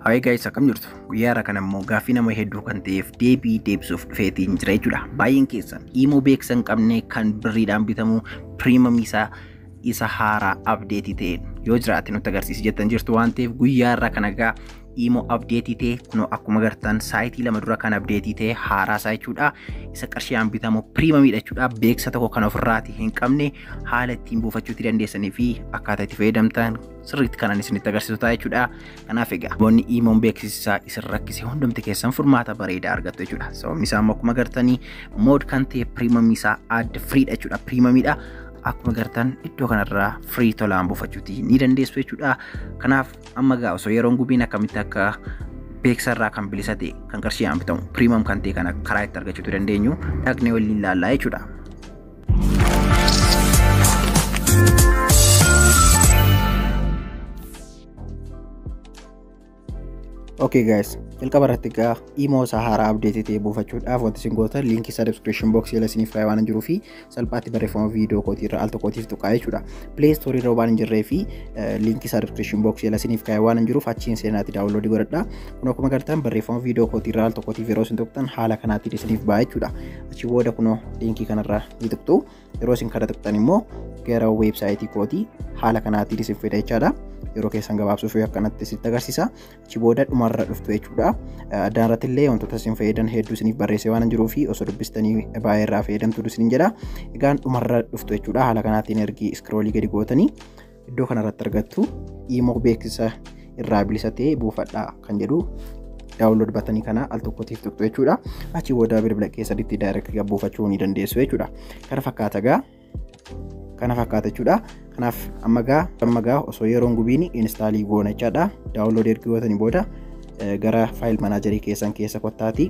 Hai guys, akkam jirtu? Guyyaa irraa kana immoo gaaffii nama hedduu kan ta'eef deebii deebisuuf dhufeetiin jira jechuudha. Baay'een keessan immoo beeksisa hin qabne kan birriidhaan bitamu piriimam isa haaraa abdeetii ta'een yoo jiraate nutti agarsiisi jettan jirtu waan ta'eef guyyaa irraa kana egaa immoo abdeetii ta'e kunoo akkuma agartan saayitii lama dura kan abdeetii ta'e haaraa isaa jechuudha. Isa qarshiidhaan bitamu piriimamiidha jechuudha. Beeksisa tokko kan ofirraati hin qabne haala ittiin buufachuu dandeessanii fi akkaataa itti fayyadamtan sirriitti kanan isinitti agarsiisu ta'a jechuudha. Kanaaf egaa boonni imoon beeksisa isin rakkise hundumti keessan furmaata bareedaa argattu jechuudha. Sababni isaa akkuma agartanii mood kan ta'e piriimamii isaa adda firiidha jechuudha. Piriimamiidha. Akkuma agartan iddoo kanarraa firii tolaan buufachuuti ni dandeessu jechuudha. Kanaaf amma egaa osoo yeroon gubiin akkamitti akka beeksisarraa kan bilisa ta'e kan qarshiidhaan bitamu piriimam kan ta'e kana karaa itti argachuu dandeenyu dhaqnee waliin ilaallaa jechuudha. Okay guys, jalqaba irratti egaa imo isaa haaraa abdeetii ta'e buufachuudhaaf wanti isin gootan liinkii isaa description box jala isiniif kaa'ee waan jiruu fi salphaatti barreeffama viidiyoo kootii irra al tokkootiif tuqaa jechuudha. Play Store irra waan hin jirree fi liinkii isaa description box jala isiniif kaa'ee waan jiruuf achiin seenaatti daawunloodii godhadhaa. Kun akkuma agartan barreeffama viidiyoo kootii irra al tokkootiif yeroo isin tuqxan haala kanaatiin isiniif ba'a jechuudha. Achi booda kunoo liinkii kanarra ni tuqxu. Yeroo isin kana tuqxan immoo gara weebsaayitii kootii haala kanaatiin isin fida jechaadha. Yeroo keessan gabaabsuuf akkanatti isinitti agarsiisa. Achi booda dhumarra dhuftu jechuudha. Addaan irratti illee wantoota isin fayyadan hedduu isiniif barreessee waan jiruu fi osoo dubbistanii baay'ee irraa fayyadamtu isiniin jedha. Egaan dhumarra dhuftu jechuudha. Haala kanaatiin ergi iskroolii gadi gootanii iddoo kanarratti argattu imo beeksisa irraa bilisa ta'e buufadhaa kan jedhu daawunlood batanii kana al tokkootiif tuqxu jechuudha. Achi booda bilbila keessanitti daayirekti buufachuu ni dandeessu jechuudha. Kana fakkaata egaa. Kana fakkaata jechuudha. Kanaaf amma egaa osoo yeroon gubiin instaalii goona jechaadha. Daawunlood ergi gootanii booda gara faayil manaajarii keessan keessa kottaati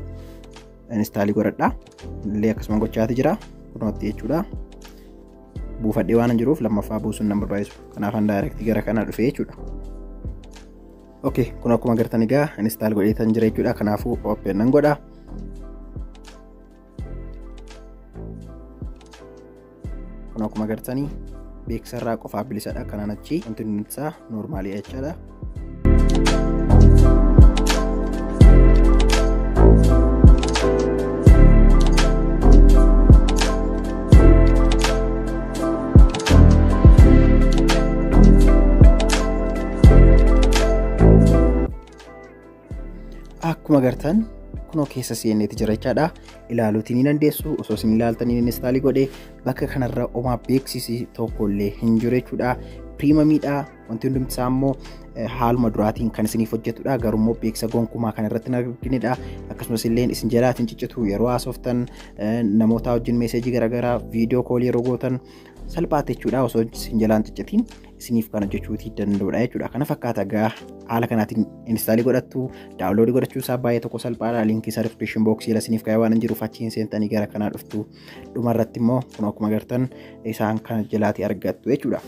instaalii godhadhaa. Illee akkasuma gochaati jira. Kunootti jechuudha. Buufadhee waan jiruuf lammaffaa buusuun nan barbaachisu. Kanaaf an daayirektii gara kana dhufee jechuudha. Okay, kun akkuma agartan egaa instaal godheetan jira jechuudha. Kanaafuu open nan godha. Kun akkuma agartanii beeksisarraa qofaa bilisadha. Kanaan achi wanti nuti isaa noormaalii jechaadha. Akkuma agartan kunoo keessa seeneeti jira jechaadha. Ilaaluutiin ni dandeessu. Osoo isin ilaaltanii instaalii godhee bakka kanarra homaa beeksisi tokkollee hin jiru jechuudha. Piriimamiidha. Wanti hundumti isaa immoo haaluma duraatiin kan isiniif hojjetudha. Garuu beeksisa gonkumaa kan irratti hin arginedha. Akkasumas illee isin jalaatiin ciccitu yeroo haasoftan namoota wajjin meeseejii garaagaraa viidiyoo koolii yeroo gootan salphaatti jechuudha. Osoo isin jalaan ciccitiin isiniif kan hojjechuutii danda'udha jechuudha. Kana fakkaata egaa haala kanaatiin instaalii godhattu daawunloodii godhachuu isaa baay'ee tokko salphaadha. Liinkii isaa description box jala isiniif kaa'ee waan jiruuf achiin seentanii gara kanaa dhuftu. Dhumarratti immoo kun akkuma agartan isaan kan jalaatti argattu jechuudha.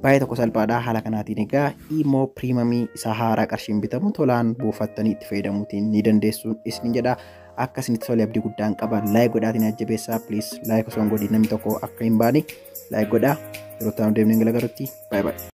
Baay'ee tokko salphaadha. Haala kanaatiin egaa imo piriimamii isa haaraa qarshiin bitamu tolaan buufattanii itti fayyadamuutiin ni dandeessu isiniin jedha. Akka isinitti tolee abdii guddaan qaba. Laayik godhaatiin ajjabeessaa. Please laayik osoo hin godhin namni tokko akka hin baane laayik godhaa. Yeroo itti aanu deemnee galagarutti. Bye bye.